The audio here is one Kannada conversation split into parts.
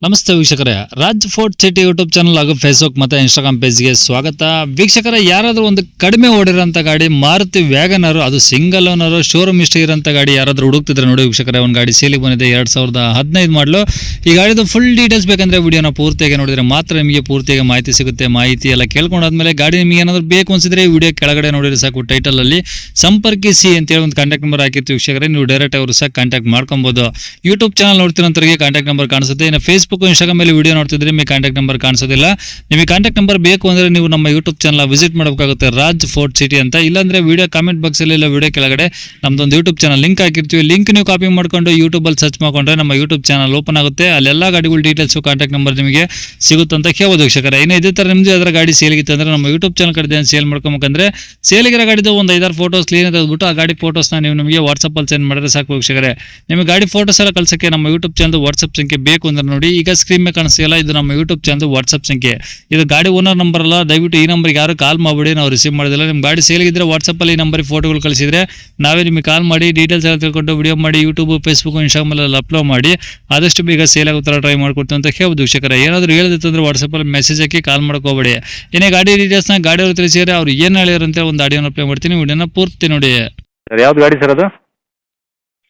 ನಮಸ್ತೆ ವೀಕ್ಷಕರೇ, Raj fort city YouTube channel ಹಾಗೂ ಫೇಸ್ಬುಕ್ ಮತ್ತು ಇನ್ಸ್ಟಾಗ್ರಾಮ್ ಪೇಜ್ಗೆ ಸ್ವಾಗತ. ವೀಕ್ಷಕರೇ, ಯಾರಾದರೂ ಒಂದು ಕಡಿಮೆ ಓಡಿರೋಂಥ ಗಾಡಿ ಮಾರುತಿ ವ್ಯಾಗನರು, ಅದು ಸಿಂಗಲ್ ಓನರು ಶೋರೂಮ್ ಹಿಸ್ಟ್ರಿ ಇರೋಂಥ ಗಾಡಿ ಯಾರಾದರೂ ಹುಡುಕ್ತಿದ್ರೆ ನೋಡಿ ವೀಕ್ಷಕರೇ, ಒಂದು ಗಾಡಿ ಸೇಲಿಗೆ ಬಂದಿದೆ 2015 ಮಾಡಲು. ಈ ಗಾಡಿದು ಫುಲ್ ಡೀಟೇಲ್ಸ್ ಬೇಕಂದರೆ ವಿಡಿಯೋನ ಪೂರ್ತಿಯಾಗಿ ನೋಡಿದರೆ ಮಾತ್ರ ನಿಮಗೆ ಪೂರ್ತಿಯಾಗಿ ಮಾಹಿತಿ ಸಿಗುತ್ತೆ. ಮಾಹಿತಿ ಎಲ್ಲ ಕೇಳ್ಕೊಂಡಾದ್ಮೇಲೆ ಗಾಡಿ ನಿಮಗೆ ಏನಾದರೂ ಬೇಕು ಅನಿಸಿದ್ರೆ ವಿಡಿಯೋ ಕೆಳಗಡೆ ನೋಡಿದ್ರೆ ಸಾಕು, ಟೈಟಲಲ್ಲಿ ಸಂಪರ್ಕಿಸಿ ಅಂತೇಳಿ ಒಂದು ಕಾಂಟ್ಯಾಕ್ಟ್ ನಂಬರ್ ಹಾಕಿರ್ತೀವಿ ವೀಕ್ಷಕರೇ, ನೀವು ಡೈರೆಕ್ಟ್ ಅವರು ಸಹ ಕಾಂಟ್ಯಾಕ್ಟ್ ಮಾಡ್ಕೊಬೋದು. ಯೂಟ್ಯೂಬ್ ಚಾನಲ್ ನೋಡ್ತಿರೋಂಥವ್ರಿಗೆ ಕಾಂಟ್ಯಾಕ್ಟ್ ನಂಬರ್ ಕಾಣಿಸುತ್ತೆ. ಇನ್ನು ಫೇಸ್ಬುಕ್ ಇನ್ಸ್ಟಾಗ್ರಾಮ್ ಮೇಲೆ ವಿಡಿಯೋ ನೋಡ್ತಿದ್ರೆ ನಿಮಗೆ ಕಾಂಟ್ಯಾಕ್ಟ್ ನಂಬರ್ ಕಾಣಿಸೋದಿಲ್ಲ. ನಿಮಗೆ ಕಾಂಟ್ಯಾಕ್ಟ್ ನಂಬರ್ ಬೇಕು ಅಂದ್ರೆ ನೀವು ನಮ್ಮ ಯೂಟ್ಯೂಬ್ ಚಾನಲ್ ವಿಸಿಟ್ ಮಾಡಬೇಕಾಗುತ್ತೆ, ರಾಜ್ ಫೋರ್ಟ್ ಸಿಟಿ ಅಂತ. ಇಲ್ಲಾಂದ್ರೆ ವಿಡಿಯೋ ಕಾಮೆಂಟ್ ಬಾಕ್ಸ್ ಅಲ್ಲಿ ಇಲ್ಲ ವಿಡಿಯೋ ಕೆಳಗಡೆ ನಮ್ದೊಂದು ಯೂಟ್ಯೂಬ್ ಚಾನಲ್ ಲಿಂಕ್ ಹಾಕಿರ್ತೀವಿ. ಲಿಂಕ್ ನೀವು ಕಾಪಿ ಮಾಡ್ಕೊಂಡು ಯೂಟ್ಯೂಬ್ ಅಲ್ಲಿ ಸರ್ಚ್ ಮಾಡ್ಕೊಂಡ್ರೆ ನಮ್ಮ ಯೂಟ್ಯೂಬ್ ಚಾನಲ್ ಓಪನ್ ಆಗುತ್ತೆ. ಅಲ್ಲೆಲ್ಲ ಗಾಡಿಗಳ ಡೀಟೇಲ್ಸ್ ಕಾಂಟ್ಯಾಕ್ಟ್ ನಂಬರ್ ನಿಮಗೆ ಸಿಗುತ್ತೆ ಅಂತ ಕೇಳಬಹುದು ವೀಕ್ಷಕರೇ. ಇನ್ನು ಇದೇ ತರ ನಿಮ್ದು ಅದರ ಗಾಡಿ ಸೇಲ್ಗಿತ್ತು ಅಂದ್ರೆ ನಮ್ಮ ಯೂಟ್ಯೂಬ್ ಚಾನಲ್ ಕಡೆ ಸೇಲ್ ಮಾಡ್ಕೊಬೇಕಂದ್ರೆ ಸೇಲಿಗಿರೋ ಗಾಡಿದು ಒಂದು 5-6 ಫೋಟೋಸ್ ಕ್ಲೀನ್ ತೆಗೆದುಬಿಟ್ಟು ಆ ಗಾಡಿ ಫೋಟೋಸ್ನ ನೀವು ನಮಗೆ ವಾಟ್ಸಪ್ ಅಲ್ಲಿ ಸೆಂಡ್ ಮಾಡಿದ್ರೆ ಸಾಕು ವೀಕ್ಷಕರೇ. ನಿಮಗೆ ಗಾಡಿ ಫೋಟೋಸ್ ಎಲ್ಲ ಕಳ್ಸಕ್ಕೆ ನಮ್ಮ ಯೂಟ್ಯೂಬ್ ಚಾನಲ್ ವಾಟ್ಸಪ್ ಸಂಖ್ಯೆ ಬೇಕು ಅಂದ್ರೆ ನೋಡಿ, ಈಗ ಸ್ಕ್ರೀನ್ ಮೇಲೆ ಕಾಣಿಸ್ತಿಲ್ಲ, ಇದು ನಮ್ಮ ಯೂಟ್ಯೂಬ್ ಚಾನಲ್ ವಾಟ್ಸಪ್ ಸಂಖ್ಯೆ. ಇದು ಗಾಡಿ ಓನರ್ ನಂಬರ್ ಅಲ್ಲ, ದಯವಿಟ್ಟು ಈ ನಂಬರ್ಗೆ ಯಾರು ಕಾಲ್ ಮಾಡಬೇಡಿ, ನಾವು ರಿಸೀವ್ ಮಾಡೋದಿಲ್ಲ. ನಿಮ್ಮ ಗಾಡಿ ಸೇಲ್ಗಿದ್ರೆ ವಾಟ್ಸಪ್ ಅಲ್ಲಿ ಈ ನಂಬರ್ಗೆ ಫೋಟೋಗಳು ಕಳಿಸಿದ್ರೆ ನಾವೇ ನಿಮಗೆ ಕಾಲ್ ಮಾಡಿ ಡೀಟೇಲ್ಸ್ ಎಲ್ಲ ತಿಳ್ಕೊಂಡು ವಿಡಿಯೋ ಮಾಡಿ ಯೂಟ್ಯೂಬ್ ಫೇಸ್ಬುಕ್ ಇನ್ಸ್ಟಾಗ್ರಾಮ್ ಅಲ್ಲಿ ಅಪ್ಲೋಡ್ ಮಾಡಿ ಆದಷ್ಟು ಬೇಗ ಸೇಲ್ ಆಗೋ ಥರ ಟ್ರೈ ಮಾಡ್ಕೊಡ್ತೀವಿ ಅಂತ ಹೇಳ್ಬೋದು ವೀಕ್ಷಕರೇ. ಏನಾದರೂ ಹೇಳಿದಿತ್ತು ಅಂದ್ರೆ ವಾಟ್ಸಪ್ ಅಲ್ಲಿ ಮೆಸೇಜ್ ಹಾಕಿ ಕಾಲ್ ಮಾಡ್ಕೋಬೇಡಿ. ಏನೇ ಗಾಡಿ ಡೀಟೇಲ್ಸ್ನ ಗಾಡಿಯವರು ತಿಳಿಸಿದ್ರೆ ಅವ್ರು ಏನು ಹೇಳಿರಂತೆ ಒಂದು ಆಡಿಯೋನ ಪ್ಲೇ ಮಾಡ್ತೀನಿ, ವಿಡಿಯೋನ ಪೂರ್ತಿ ನೋಡಿ. ಸರ್ ಯಾವ್ದು ಗಾಡಿ ಸರ್ ಅದು?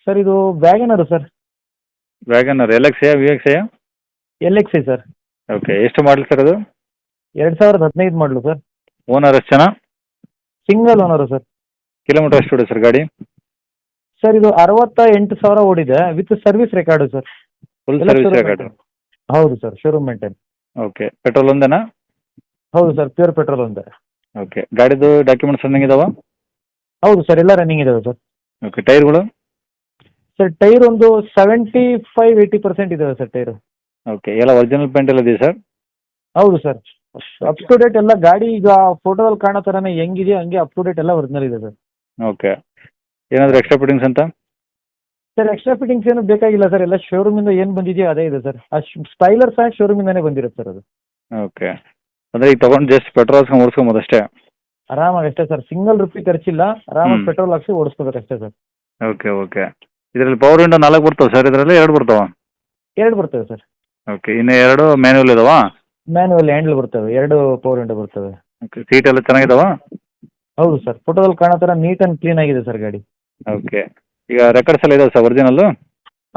ಸರ್ ಇದು wagon R sir. Wagon R L X V X L X I sir. Okay, ಎಷ್ಟು ಮಾಡಲಿ ಸರ್ ಅದು? 2015 ಮಾಡಲು ಸರ್. ಓನರ್ ಎಷ್ಟು ಜನ? Single owner sir. ಕಿಲೋಮೀಟರ್ ಎಷ್ಟು ಹೊಡೆ ಸರ್ ಗಾಡಿ? ಸರ್ ಇದು 68,000 ಓಡಿದೆ with service record sir. Full ಎಲ್ಲ ಸರ್ವಿಸ್ showroom ರೆಕಾರ್ಡು. maintain. ಹೌದು sir, showroom maintain. Okay, petrol ಒಂದೇನಾ? ಹೌದು ಸರ್, ಪ್ಯೂರ್ ಪೆಟ್ರೋಲ್ ಒಂದೇ. ಓಕೆ, ಗಾಡಿದು ಡಾಕ್ಯುಮೆಂಟ್ಸ್ ರನ್ನಿಂಗ್ ಇದಾವ? ಹೌದು ಸರ್, ಎಲ್ಲ ರನ್ನಿಂಗ್ ಇದಾವೆ ಸರ್. ಓಕೆ, ಟೈರ್ಗಳು? ಸರ್ ಟೈರ್ ಒಂದು 75-80% ಇದಾವೆ ಸರ್ ಟೈರು. ಓಕೆ, ಎಲ್ಲ ಒರಿಜಿನಲ್ ಪೇಂಟ್ ಎಲ್ಲ ಇದೆಯಾ ಸರ್? ಹೌದು ಸರ್, ಅಪ್ ಟು ಡೇಟ್ ಎಲ್ಲ ಗಾಡಿ ಈಗ ಫೋಟೋದಲ್ಲಿ ಕಾಣೋ ಥರನೇ ಹೆಂಗಿದೆಯೋ ಹಂಗೆ ಅಪ್ ಟು ಡೇಟ್ ಎಲ್ಲ ಒರಿಜಿನಲ್ ಇದೆ ಸರ್. ಓಕೆ, ಏನಾದರೂ ಎಕ್ಸ್ಟ್ರಾ ಫಿಟ್ಟಿಂಗ್ಸ್ ಅಂತ? ಸರ್ ಎಕ್ಸ್ಟ್ರಾ ಫಿಟ್ಟಿಂಗ್ಸ್ ಏನು ಬೇಕಾಗಿಲ್ಲ ಸರ್, ಎಲ್ಲ ಶೋರೂಮಿಂದ ಏನು ಬಂದಿದೆಯೋ ಅದೇ ಇದೆ ಸರ್. ಆ ಸ್ಪೈಲರ್ ಸಹ ಶೋರೂಮಿಂದಾನೇ ಬಂದಿರುತ್ತೆ ಸರ್ ಅದು. ಓಕೆ, ಅಂದರೆ ಈಗ ತೊಗೊಂಡು ಜಸ್ಟ್ ಪೆಟ್ರೋಲ್ ಹಾಕ್ಸ್ಕೊಂಡು ಓಡಿಸ್ಕೊಬೋದು ಅಷ್ಟೇ? ಆರಾಮಾಗಿ ಅಷ್ಟೇ ಸರ್, ಸಿಂಗಲ್ ರುಪಿ ಖರ್ಚಿಲ್ಲ, ಆರಾಮಾಗಿ ಹ್ಮ್. ಪೆಟ್ರೋಲ್ ಹಾಕ್ಸಿ ಓಡಿಸ್ಕೋಬೇಕು ಅಷ್ಟೇ ಸರ್. ಓಕೆ ಓಕೆ, ಇದರಲ್ಲಿ ಪವರ್ ವಿಂಡೋ 4 ಬರ್ತವೆ ಸರ್, ಇದರಲ್ಲಿ 2 ಬರ್ತಾವ? 2 ಬರ್ತವೆ ಸರ್. ಓಕೆ, ಇನ್ನು 2 ಮ್ಯಾನ್ಯುವಲ್ ಇದಾವಾ? ಮ್ಯಾನುವಲ್ ಹ್ಯಾಂಡಲ್ ಬರ್ತವೆ, 2 ಪವರ್ ವಿಂಡೋ ಬರ್ತವೆ. ಓಕೆ, ಸೀಟ್ ಎಲ್ಲ ಚೆನ್ನಾಗಿದಾವ? ಹೌದು ಸರ್, ಫೋಟೋದಲ್ಲಿ ಕಾಣೋ ಥರ ನೀಟ್ ಆ್ಯಂಡ್ ಕ್ಲೀನ್ ಆಗಿದೆ ಸರ್ ಗಾಡಿ. ಓಕೆ, ಈಗ ರೆಕಾರ್ಡ್ಸ್ ಎಲ್ಲ ಇದಾವೆ ಸರ್ ಒರಿಜಿನಲ್ಲು?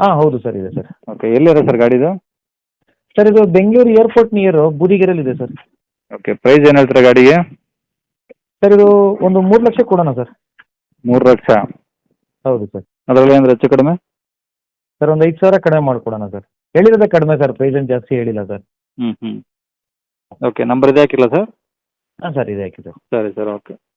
ಹಾಂ ಹೌದು ಸರ್, ಇದೆ ಸರ್. ಓಕೆ, ಎಲ್ಲಿದೆ ಸರ್ ಗಾಡಿದು? ಸರ್ ಇದು ಬೆಂಗಳೂರು ಏರ್ಪೋರ್ಟ್ ನಿಯರು ಬೂದಿಗೆರೆಯಲ್ಲಿ ಇದೆ ಸರ್. ಓಕೆ, ಪ್ರೈಸ್ ಏನು ಹೇಳ್ತೀರಾ ಗಾಡಿಗೆ? ಸರ್ ಇದು ಒಂದು 3 ಲಕ್ಷ ಕೊಡೋಣ ಸರ್. 3 ಲಕ್ಷ? ಹೌದು ಸರ್. ಅದರಲ್ಲಿ ಅಂದ್ರೆ ಹೆಚ್ಚು ಕಡಿಮೆ? ಸರ್ ಒಂದು 5,000 ಕಡಿಮೆ ಮಾಡಿಕೊಡೋಣ ಸರ್. ಹೇಳಿರೋದೇ ಕಡಿಮೆ ಸರ್, ಪ್ರೈಸ್ ಏನು ಜಾಸ್ತಿ ಹೇಳಿಲ್ಲ ಸರ್. ಹ್ಞೂ ಹ್ಞೂ. ಓಕೆ, ನಂಬರ್ ಇದೆ ಹಾಕಿಲ್ಲ ಸರ್? ಹಾಂ ಸರ್, ಇದೆ ಹಾಕಿ ಸರ್. ಸರಿ ಸರ್, ಓಕೆ.